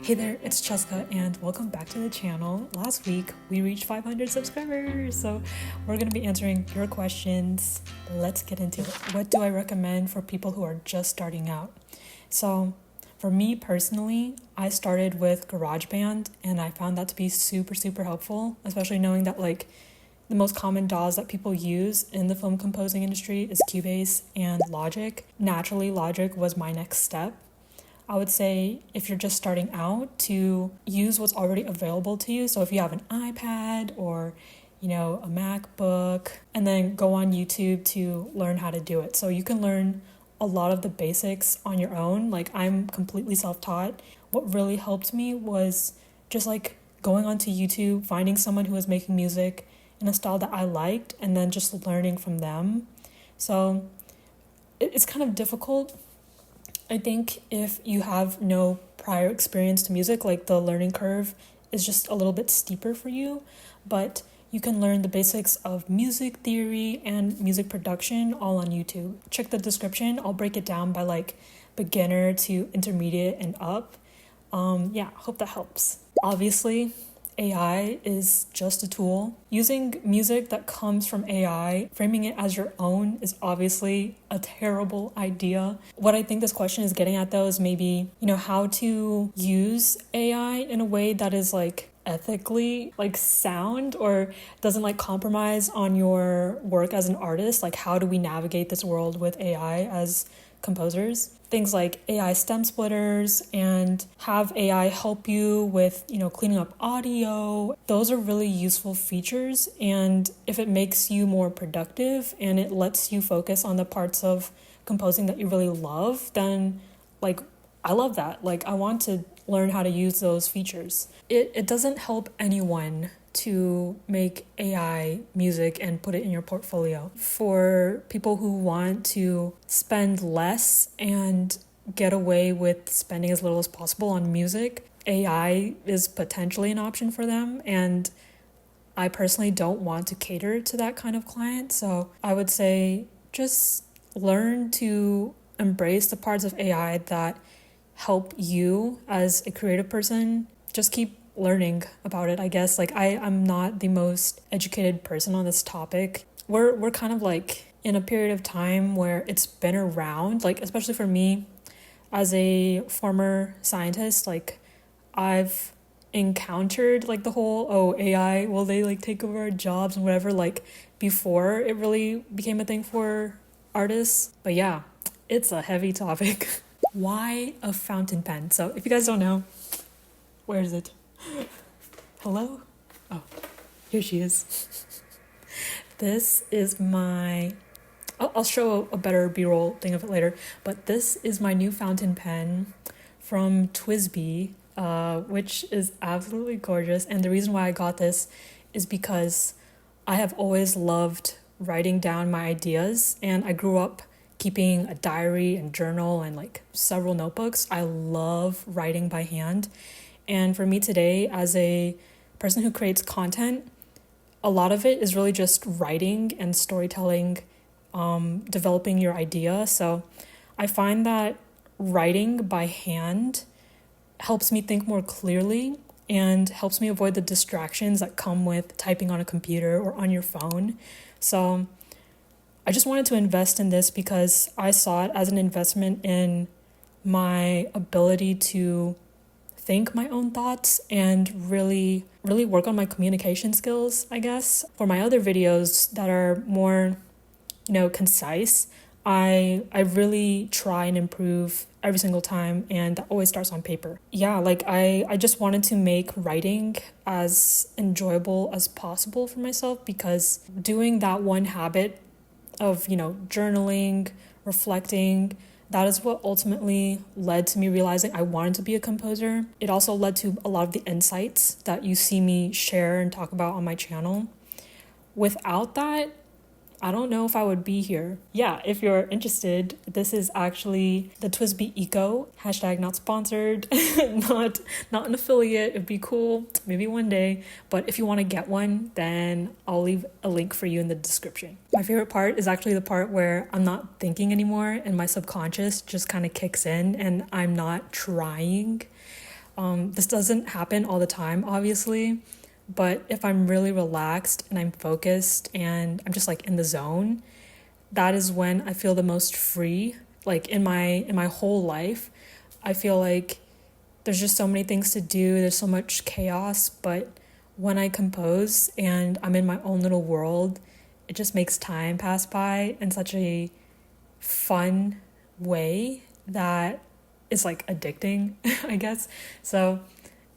Hey there, it's Cheska and welcome back to the channel. Last week we reached 500 subscribers, so we're going to be answering your questions. Let's get into it. What do I recommend for people who are just starting out? So for me personally, I started with GarageBand and I found that to be super helpful, especially knowing that like the most common DAWs that people use in the film composing industry is Cubase and Logic. Naturally, Logic was my next step. I would say if you're just starting out to use what's already available to you. So if you have an iPad or, a MacBook, and then go on YouTube to learn how to do it. So you can learn a lot of the basics on your own. Like I'm completely self-taught. What really helped me was just like going onto YouTube, finding someone who was making music in a style that I liked, and then just learning from them. So it's kind of difficult. I think if you have no prior experience to music, like the learning curve is just a little bit steeper for you, but you can learn the basics of music theory and music production all on YouTube. Check the description. I'll break it down by like beginner to intermediate and up. Hope that helps. Obviously, AI is just a tool. Using music that comes from AI, framing it as your own is obviously a terrible idea. What I think this question is getting at though is maybe, how to use AI in a way that is like ethically like sound or doesn't like compromise on your work as an artist. Like how do we navigate this world with AI as composers? Things like AI stem splitters and have AI help you with, cleaning up audio. Those are really useful features. And if it makes you more productive and it lets you focus on the parts of composing that you really love, then like, I love that. Like I want to learn how to use those features. It doesn't help anyone to make AI music and put it in your portfolio. For people who want to spend less and get away with spending as little as possible on music, AI is potentially an option for them. And I personally don't want to cater to that kind of client. So I would say just learn to embrace the parts of AI that help you as a creative person. Just keep learning about it, I guess. Like I'm not the most educated person on this topic. We're kind of like in a period of time where it's been around, like especially for me as a former scientist, like I've encountered like the whole AI, will they like take over our jobs and whatever, like before it really became a thing for artists. But yeah, it's a heavy topic. Why a fountain pen? So if you guys don't know, where is it? Hello? Oh, here she is. This is my... I'll show a better B-roll thing of it later, but this is my new fountain pen from TWSBI, which is absolutely gorgeous. And the reason why I got this is because I have always loved writing down my ideas, and I grew up keeping a diary and journal and like several notebooks. I love writing by hand. And for me today, as a person who creates content, a lot of it is really just writing and storytelling, developing your idea. So I find that writing by hand helps me think more clearly and helps me avoid the distractions that come with typing on a computer or on your phone. So I just wanted to invest in this because I saw it as an investment in my ability to think my own thoughts and really work on my communication skills, I guess. For my other videos that are more, concise, I really try and improve every single time, and that always starts on paper. Yeah, like I just wanted to make writing as enjoyable as possible for myself, because doing that one habit of, journaling, reflecting, that is what ultimately led to me realizing I wanted to be a composer. It also led to a lot of the insights that you see me share and talk about on my channel. Without that, I don't know if I would be here. Yeah, if you're interested, this is actually the TWSBI Eco, #not sponsored, not an affiliate. It'd be cool, maybe one day. But if you want to get one, then I'll leave a link for you in the description. My favorite part is actually the part where I'm not thinking anymore and my subconscious just kind of kicks in and I'm not trying. This doesn't happen all the time, obviously, but if I'm really relaxed and I'm focused and I'm just like in the zone, that is when I feel the most free. Like in my whole life, I feel like there's just so many things to do, there's so much chaos, but when I compose and I'm in my own little world, it just makes time pass by in such a fun way that is like addicting, I guess. So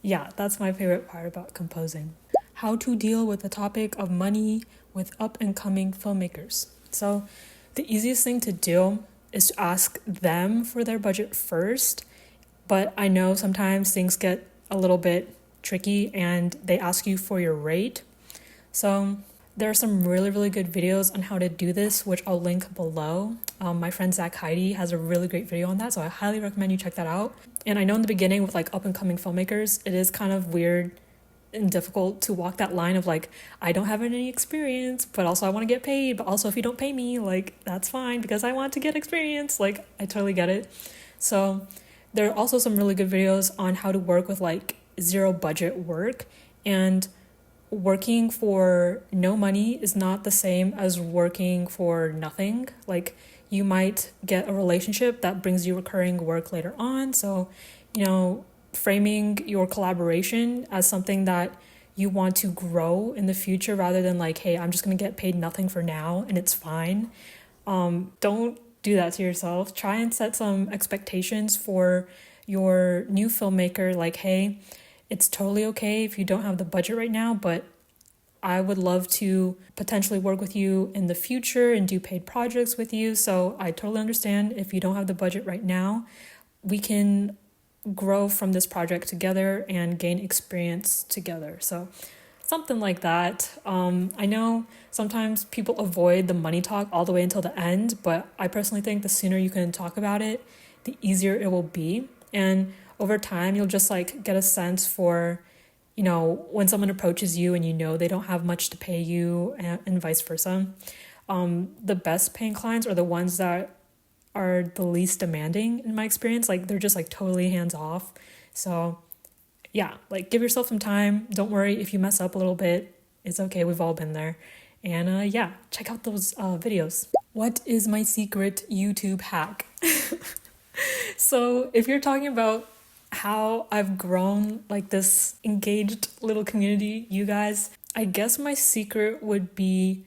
yeah, that's my favorite part about composing. How to deal with the topic of money with up and coming filmmakers. So the easiest thing to do is to ask them for their budget first, but I know sometimes things get a little bit tricky and they ask you for your rate. So there are some really, really good videos on how to do this, which I'll link below. My friend HEYDE has a really great video on that, so I highly recommend you check that out. And I know in the beginning with like up and coming filmmakers, it is kind of weird and difficult to walk that line of like, I don't have any experience, but also I want to get paid, but also if you don't pay me, like that's fine because I want to get experience. Like I totally get it. So there are also some really good videos on how to work with like zero budget work, and working for no money is not the same as working for nothing. Like you might get a relationship that brings you recurring work later on. So, framing your collaboration as something that you want to grow in the future rather than like, hey, I'm just going to get paid nothing for now and it's fine. Don't do that to yourself. Try and set some expectations for your new filmmaker. Like, hey, it's totally okay if you don't have the budget right now, but I would love to potentially work with you in the future and do paid projects with you. So I totally understand if you don't have the budget right now. We can grow from this project together and gain experience together. So something like that. I know sometimes people avoid the money talk all the way until the end, but I personally think the sooner you can talk about it, the easier it will be. And over time, you'll just like get a sense for, when someone approaches you and they don't have much to pay you and vice versa. The best paying clients are the ones that are the least demanding in my experience. Like they're just like totally hands off. So yeah, like give yourself some time. Don't worry if you mess up a little bit. It's okay. We've all been there. And check out those videos. What is my secret YouTube hack? So if you're talking about how I've grown like this engaged little community, you guys, I guess my secret would be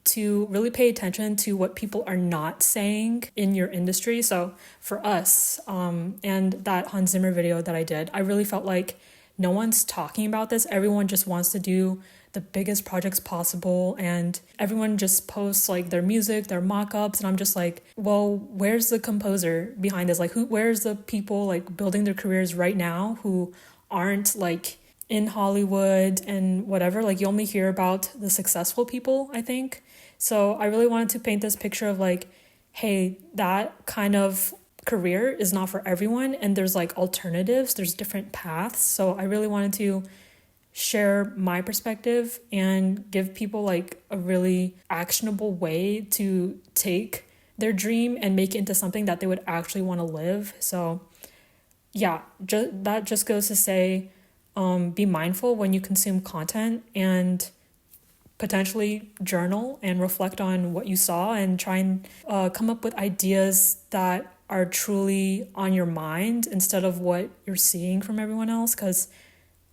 to really pay attention to what people are not saying in your industry. So for us, and that Hans Zimmer video that I did, I really felt like no one's talking about this. Everyone just wants to do the biggest projects possible, and everyone just posts like their music, their mock-ups, and I'm just like, well, where's the composer behind this? Like where's the people like building their careers right now who aren't like in Hollywood and whatever? Like you only hear about the successful people, I think. So I really wanted to paint this picture of like, hey, that kind of career is not for everyone, and there's like alternatives, there's different paths. So I really wanted to share my perspective and give people like a really actionable way to take their dream and make it into something that they would actually want to live. So yeah, that just goes to say, be mindful when you consume content, and potentially journal and reflect on what you saw and try and come up with ideas that are truly on your mind instead of what you're seeing from everyone else. Because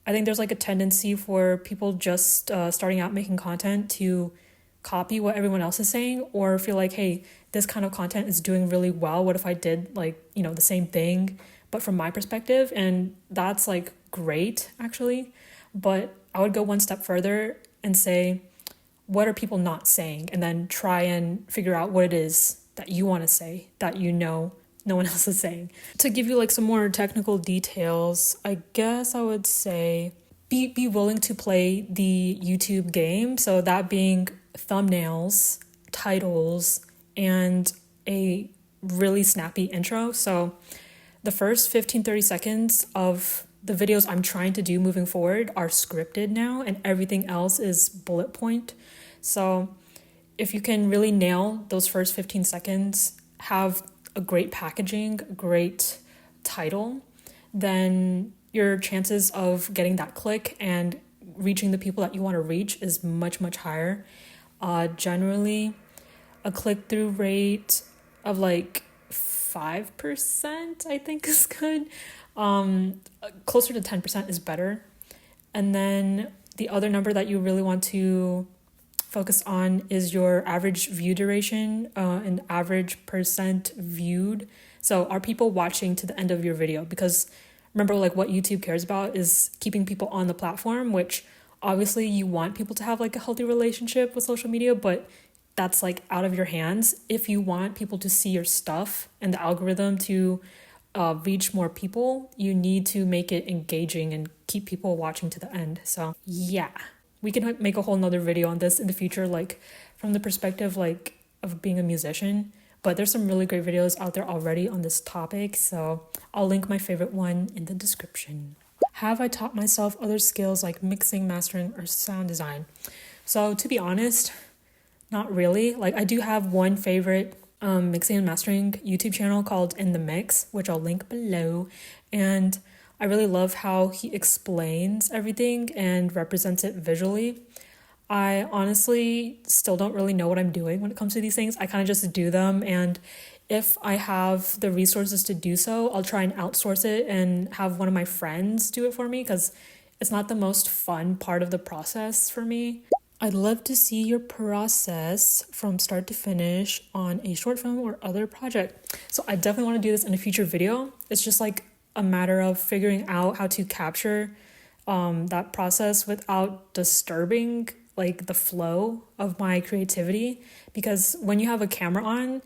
I think there's like a tendency for people just starting out making content to copy what everyone else is saying, or feel like, hey, this kind of content is doing really well. What if I did like, the same thing, but from my perspective? And that's like great actually. But I would go one step further and say, what are people not saying? And then try and figure out what it is that you want to say that no one else is saying. To give you like some more technical details, I guess I would say be willing to play the YouTube game. So that being thumbnails, titles, and a really snappy intro. So the first 15-30 seconds of the videos I'm trying to do moving forward are scripted now, and everything else is bullet point. So if you can really nail those first 15 seconds, have a great packaging, great title, then your chances of getting that click and reaching the people that you want to reach is much, much higher. Generally, a click-through rate of like 5%, I think, is good. Closer to 10% is better. And then the other number that you really want to focus on is your average view duration and average percent viewed. So are people watching to the end of your video? Because remember, like, what YouTube cares about is keeping people on the platform, which obviously you want people to have like a healthy relationship with social media, but that's like out of your hands. If you want people to see your stuff and the algorithm to reach more people, you need to make it engaging and keep people watching to the end. So yeah, we can make a whole nother video on this in the future, like from the perspective like of being a musician. But there's some really great videos out there already on this topic, so I'll link my favorite one in the description. Have I taught myself other skills like mixing, mastering, or sound design? So to be honest, not really. Like, I do have one favorite mixing and mastering YouTube channel called In the Mix, which I'll link below, and I really love how he explains everything and represents it visually. I honestly still don't really know what I'm doing when it comes to these things. I kind of just do them, and if I have the resources to do so, I'll try and outsource it and have one of my friends do it for me, because it's not the most fun part of the process for me. I'd love to see your process from start to finish on a short film or other project. So I definitely want to do this in a future video. It's just like a matter of figuring out how to capture that process without disturbing like the flow of my creativity. Because when you have a camera on,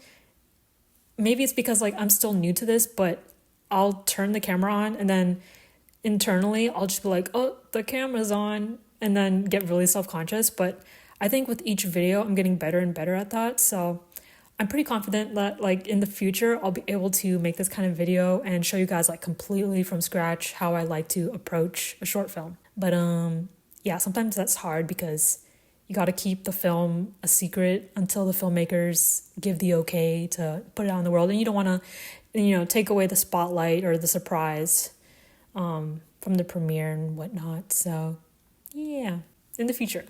maybe it's because like I'm still new to this, but I'll turn the camera on and then internally I'll just be like, oh, the camera's on, and then get really self-conscious. But I think with each video I'm getting better and better at that. So I'm pretty confident that like in the future I'll be able to make this kind of video and show you guys like completely from scratch how I like to approach a short film. But yeah, sometimes that's hard because you got to keep the film a secret until the filmmakers give the okay to put it out in the world, and you don't want to, take away the spotlight or the surprise from the premiere and whatnot. So yeah, in the future,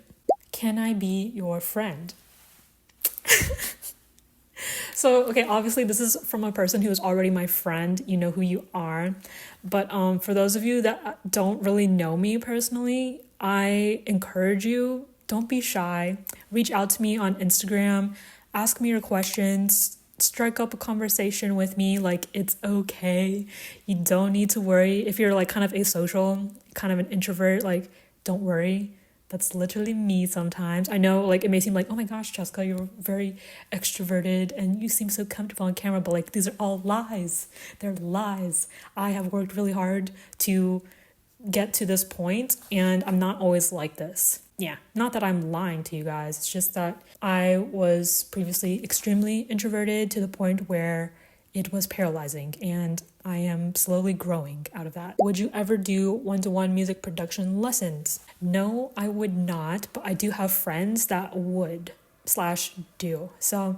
can I be your friend? So, okay, obviously this is from a person who is already my friend. You know who you are. But for those of you that don't really know me personally, I encourage you, don't be shy. Reach out to me on Instagram. Ask me your questions. Strike up a conversation with me. Like, it's okay. You don't need to worry. If you're like kind of asocial, kind of an introvert, like, don't worry. That's literally me sometimes. I know, like, it may seem like, oh my gosh, Jessica, you're very extroverted and you seem so comfortable on camera, but like, these are all lies. They're lies. I have worked really hard to get to this point, and I'm not always like this. Yeah, not that I'm lying to you guys. It's just that I was previously extremely introverted to the point where it was paralyzing, and I am slowly growing out of that. Would you ever do one-to-one music production lessons? No, I would not, but I do have friends that would /do. So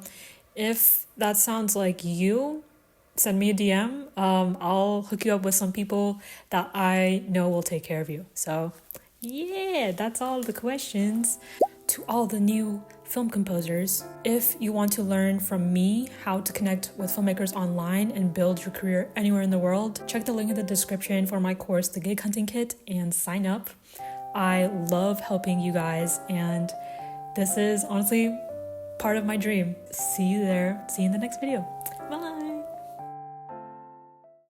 if that sounds like you, send me a DM. I'll hook you up with some people that I know will take care of you. So yeah, that's all the questions. To all the new film composers, if you want to learn from me how to connect with filmmakers online and build your career anywhere in the world, check the link in the description for my course, The Gig Hunting Kit, and sign up. I love helping you guys, and this is honestly part of my dream. See you there. See you in the next video. Bye.